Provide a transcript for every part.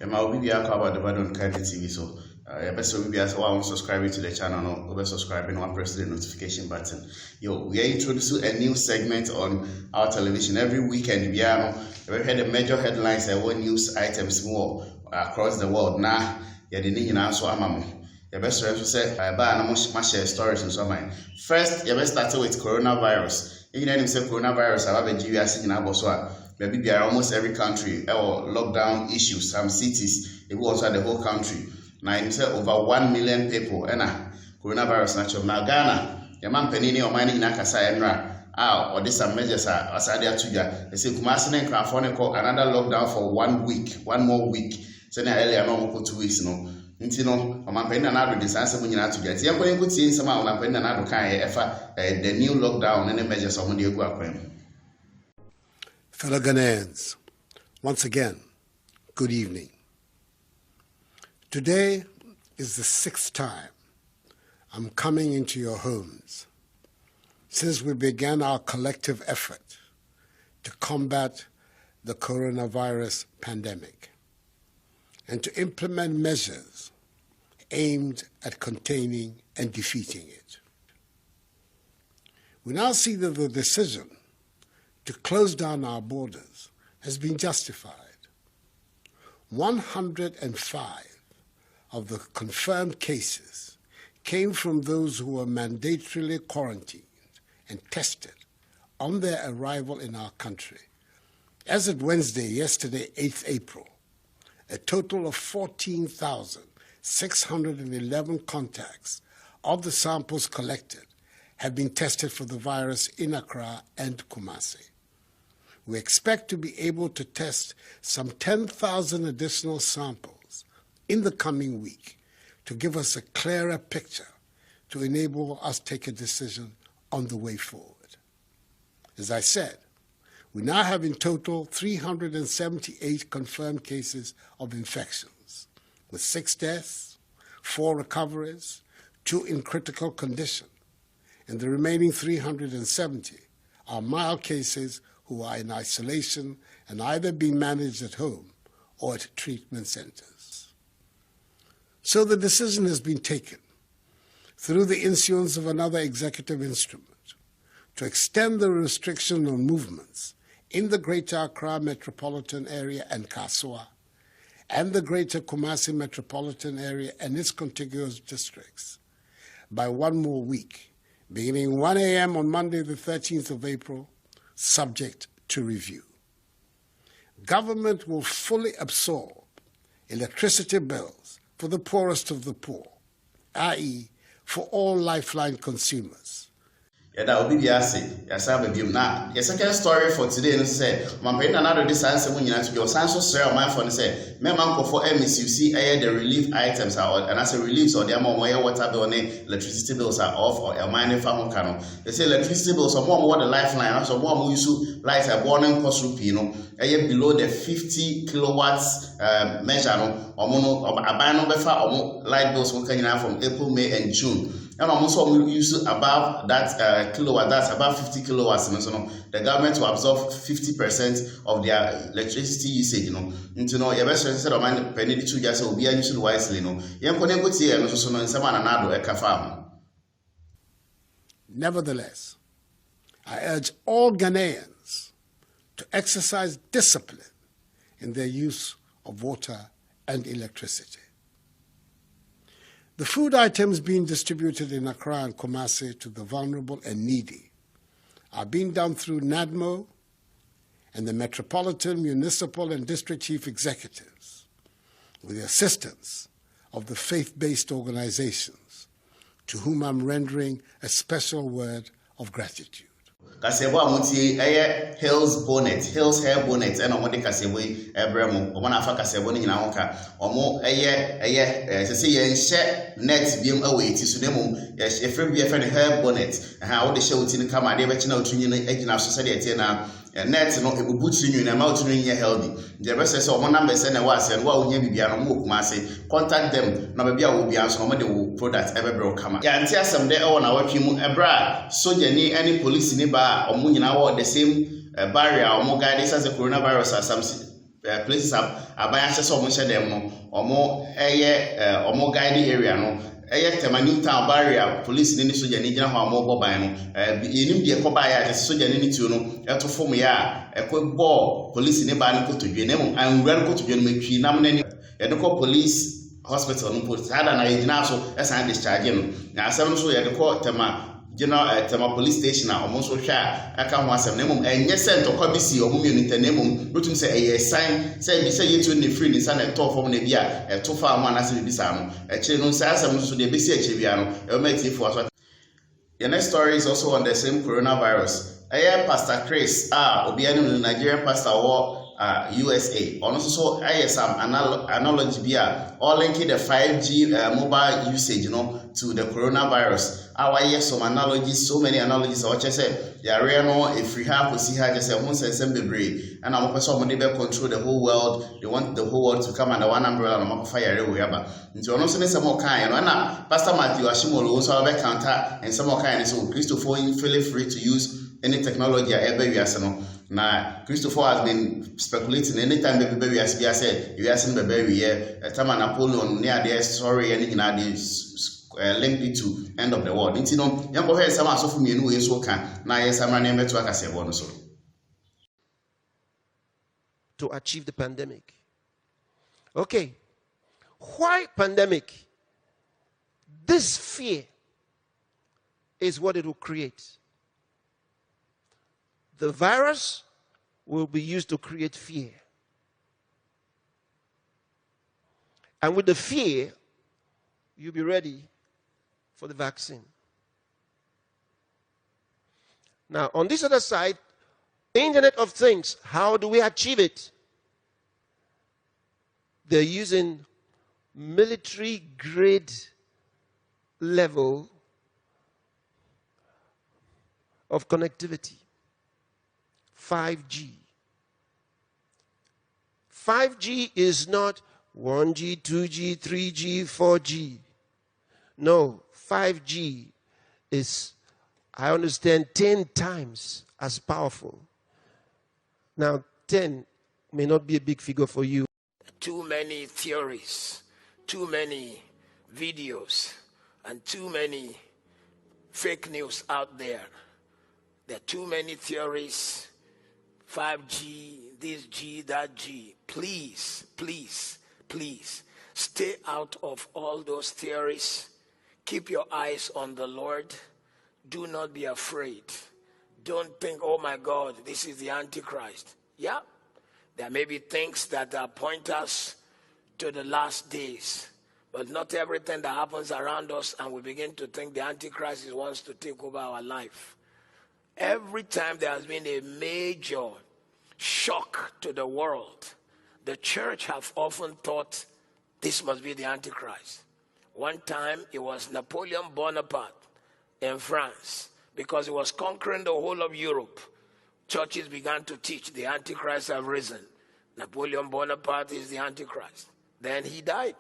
will be about the on Kandy TV. So, best will be as well subscribing to the channel, over subscribing or press the notification button. We are introducing a new segment on our television every weekend. We had the major headlines and what news items more across the world. Now, the need so amamu. The best say share stories and so on. First, you best start with coronavirus. You know, say coronavirus. I have a GUS in Aboswa. Maybe almost every country or lockdown issues. Some cities, it was the whole country. Now, you say over 1 million people. And coronavirus natural. Now, Ghana, the man penini or mining Nakasa Emra. Or this some measures are Asadia Tuja. They say Kumasi and California another lockdown for 1 week, 1 more week. So now earlier, no 2 weeks, no. Ntino omampeni na do desanse mu nyina to get ye kwen nkuti nsema omampeni na do kan efa the new lockdown and the measures of the egu akwem. Fellow Ghanaians, once again, good evening. Today is the 6th time I'm coming into your homes since we began our collective effort to combat the coronavirus pandemic and to implement measures aimed at containing and defeating it. We now see that the decision to close down our borders has been justified. 105 of the confirmed cases came from those who were mandatorily quarantined and tested on their arrival in our country. As of Wednesday, yesterday, 8th April, a total of 14,611 contacts of the samples collected have been tested for the virus in Accra and Kumasi. We expect to be able to test some 10,000 additional samples in the coming week to give us a clearer picture to enable us to take a decision on the way forward. As I said, we now have in total 378 confirmed cases of infections, with 6 deaths, 4 recoveries, 2 in critical condition, and the remaining 370 are mild cases who are in isolation and either being managed at home or at treatment centers. So the decision has been taken, through the issuance of another executive instrument, to extend the restriction on movements in the Greater Accra metropolitan area and Kaswa, and the Greater Kumasi metropolitan area and its contiguous districts by 1 more week, beginning 1 a.m. on Monday the 13th of April, subject to review. Government will fully absorb electricity bills for the poorest of the poor, i.e., for all lifeline consumers. That will be the assay. Yes, I have a now. The second story for today is say, my parent another this answer when you have to your sanso sir, my phone say, my uncle for MSUC, the relief items are, and as a relief or the amount where water bill, electricity bills are off, or a mining farm canal. They say electricity bills are more the lifeline, also more use lights are born in cost rupino, below the 50 kilowatts measure, or mono, or a bino befa, or light bills from April, May, and June. And almost we use above that kilowatt, that's about 50 kilowatts. The government will absorb 50% of their electricity usage. Your best friend said, "Oh man, penny to just will be used wisely." Nevertheless, I urge all Ghanaians to exercise discipline in their use of water and electricity. The food items being distributed in Accra and Kumasi to the vulnerable and needy are being done through NADMO and the Metropolitan, Municipal and District Chief Executives, with the assistance of the faith-based organizations, to whom I'm rendering a special word of gratitude. Kasebo amuti Hills bonnet, Hills hair bonnet, and on the Kasebo Ebremo, or one afa Kasebo in Aoka, or more to say share net beam away to Sudemo, yes, a friend be a friend hair bonnet, and how the show in the camera, they bet you know to you our society now. And net no a butcher in a mountain in your healthy. The rest says, one number send a was and what will be a move, Massey. Contact them, no maybe I will be answered the product ever broke. Yeah, and tell some day on our Kimu Ebra, so you any police in a bar or moon in our the same barrier or more guidance as the coronavirus or some places abaya hyɛ sɛ ɔmo hyɛ dem no ɔmo ɛyɛ ɔmo guiding area no ɛyɛ tema new town barrier police ne soja ne gyina hɔ ɔmo bɔ ban no yenim de ɛkɔ baayɛ a soja ne tuo no ɛto fom ya ɛkɔ bɔ police ne ba ne kotodwe ne mo anwura ne kotodwe no metwi nam ne yɛde kɔ police hospital no police ada na yɛgyina so ɛsan discharge no na asɛm no so yɛde kɔ tema police station a ɔmo so hwɛ a aka ho asɛm na mmom ɛnyɛ sɛ ntɔkwa bi si ɔmo mmienu ntam na mmom wotum sɛ ɛyɛ sign sɛ bi sɛ yɛtu ne free ne nsa na ɛtɔ fam na bi a ɛto fa mo anase bi saa no ɛkyerɛ no sɛ asɛm no so de bɛsi akyerɛ bia no ɛwɔma tiefo aso. The next story is also on the same coronavirus. Pastor Chris obiara no Nigerian pastor or USA. Also, I have some analogy here, all linking the 5G mobile usage, to the coronavirus. I some analogies, so many analogies. I just say, if we have to see how just say, and I'm also control the whole world. They want the whole world to come under one umbrella and fire everywhere. And so, also some more kind. And Pastor Matthew Ashimolo also have a counter and some more kind. So, Christopher, feel free to use any technology ever you are. Now, Christopher has been speculating anytime baby has been said, you are saying baby here, a time Napoleon near there, sorry, anything that is linked it to end of the world. You know, young boy has some so me who is so can. Now, yes, I'm running better to say one so. To achieve the pandemic. Okay. Why pandemic? This fear is what it will create. The virus will be used to create fear. And with the fear, you'll be ready for the vaccine. Now, on this other side, the Internet of Things, how do we achieve it? They're using military-grade level of connectivity. 5G. 5G is not 1G, 2G, 3G, 4G. No, 5G is, I understand, 10 times as powerful. Now, 10 may not be a big figure for you. Too many theories, too many videos, and too many fake news out there. There are too many theories. 5G, this G, that G. Please, please, please, stay out of all those theories. Keep your eyes on the Lord. Do not be afraid. Don't think, oh my God, this is the Antichrist. Yeah, there may be things that point us to the last days, but not everything that happens around us and we begin to think the Antichrist wants to take over our life. Every time there has been a major shock to the world, the church have often thought this must be the Antichrist. One time it was Napoleon Bonaparte in France, because he was conquering the whole of Europe. Churches began to teach the Antichrist have risen. Napoleon Bonaparte is the Antichrist. Then he died.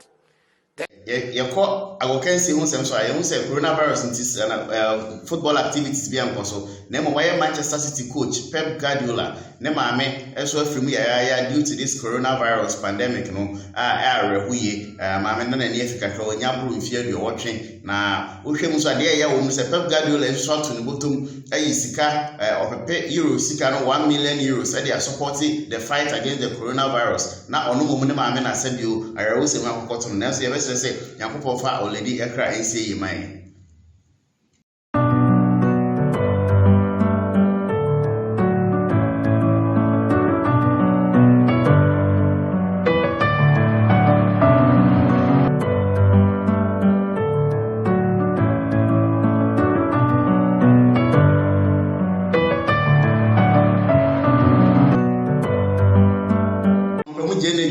Yɛkɔ agokansi ho nsɛm so a yɛhu sɛ coronavirus nti football activities bi ankɔ so na mmom wɔyɛ Manchester City coach Pep Guardiola ne maame ɛso afiri mu yɛyɛ due to this coronavirus pandemic no a ɛwerɛho yie maame no n'ani afi kakra ɔnya aboro mfie aduɔwɔtwe na wohwɛ mu so adeɛ ɛyɛ wɔ mu sɛ Pep Guardiola nso ato ne bɔtɔm ayi sika ɔpepe euro sika no 1 million euros ɛde asupporti the fight against the coronavirus na ɔno mmom ne maame na asɛbio ayɛwo sɛ mu akɔkɔto no nanso yɛbɛsɛ sɛ Yankopɔn fa already ekra nsie yi man.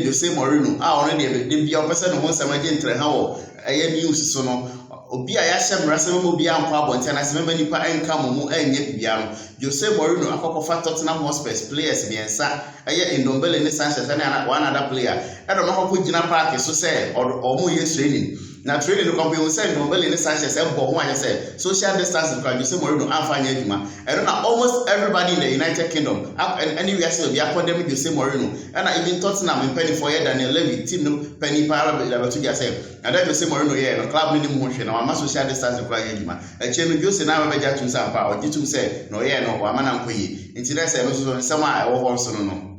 Jose Mourinho already dey be person who nsɛm agye ntre ha wɔ ɛyɛ news so no obi a yɛahyɛ mmrasɛm obi a nkɔ abɔnten ase member nipa enka mo anya bibia no Jose Mourinho akɔkɔfa Tottenham Hotspur players biensa ɛyɛ Ndombele ne Sanchez and one other player ɛdɔ no akɔkɔ gyina park so sɛ ɔmo yɛ training na training no company say no belly Sanchez e bo ho anya say social distance kwa Jose Mourinho amfanya adwuma and na almost everybody in the United Kingdom and anywhere say be academic Jose Mourinho and even Tottenham penny for Daniel Levy team no penny para be to just say and that Jose Mourinho here no club ni mu hwe na wa social distance kwa adwuma e che no Jose na be ja tun sa pa o jitum say no here no wa mana nkoyi nti na say me so sama e wo ho so no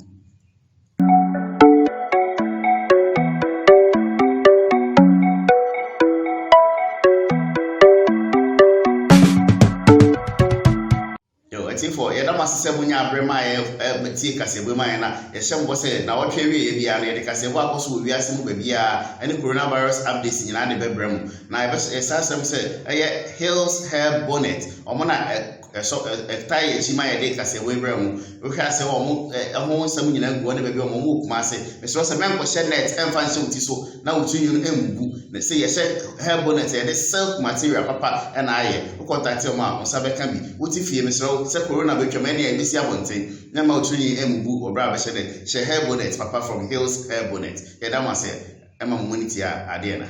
for Yadama Sebunya Brema, Tea Casabuma, a sham was said, now what we be and the Casaba also we are some baby and the coronavirus updates in United Bebrem. Now, I said, Hills hair bonnet, or Mona a tie, she might take us away. We have a home some one baby or Mook Massey. Mr. was a man for shed net and fancy so now to you and they say, hair bonnet and the silk material, papa and I, who contact your mom, Sabe can be. What if you, Mr. Corona Becamania and Miss Yabonte, Nama Trini Mbu or Brava Shed, she hair bonnet, papa from Hills hair bonnet. Yadama said, Emma Munitia Adena.